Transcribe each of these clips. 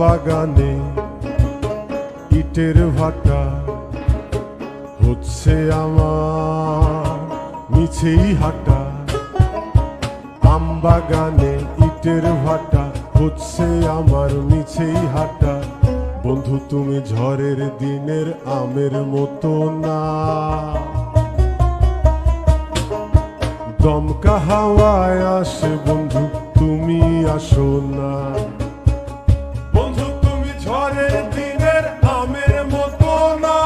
বাগানে ইটের ভাটা হচ্ছে আমার মিছেই হাঁটা। আম বাগানে ইটের ভাটা হচ্ছে আমার মিছেই হাঁটা। বন্ধু তুমি ঝড়ের দিনের আমের মতো না, দমকা হাওয়ায় আসে বন্ধু তুমি আসো না। বন্ধু তুমি ঝড়ের দিনের আমের মতো না,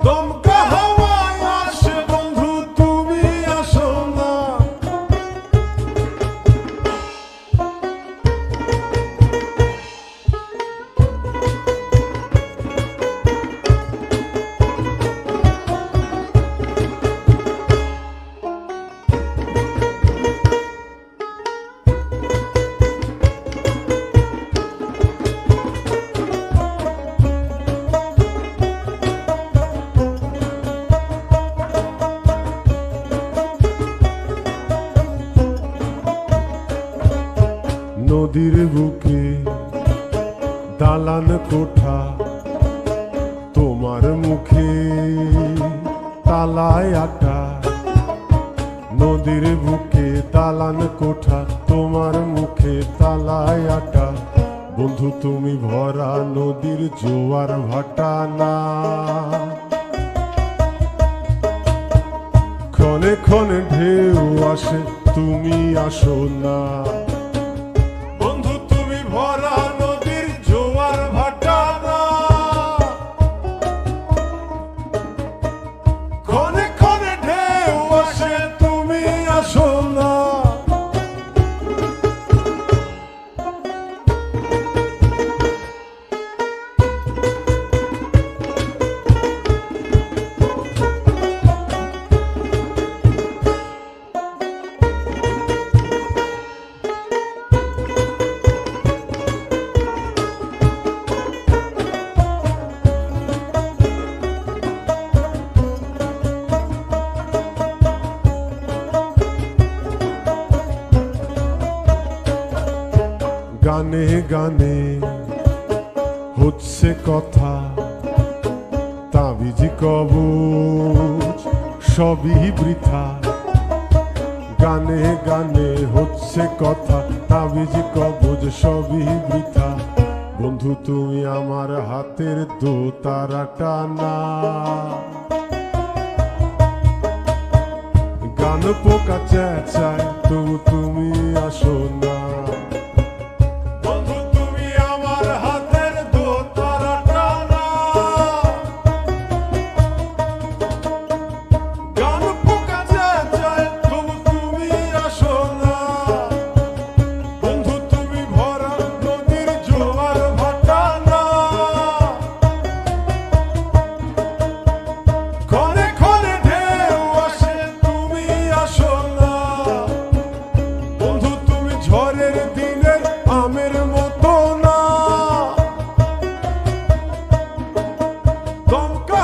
দমকা হাওয়ায় আসে বন্ধু তুমি আসো না। নদীর বুকে দালান কোঠা, তোমার মুখে তালায় আটা। নদীর বুকে দালান কোঠা, তোমার মুখে তালায় আটা। বন্ধু তুমি ভরা নদীর জোয়ার ভাটা না, ক্ষণে ক্ষণে ঢেউ আসে তুমি আসো না। ভরা নদীর জোয়ার ভাটা না, ক্ষণে ক্ষণে ঢেউ আসে তুমি আসো না। গানে গানে হচ্ছে কথা, তাবিজ কবচ সবই বৃথা। গানে গানে হচ্ছে কথা, তাবিজ কবচ সবই বৃথা। বন্ধু তুমি আমার হাতের দোতারাটা না, গান পোকা চেঁচায় তবু তুমি আসো না। ঝড়ের দিনের আমের মতো না, দমকা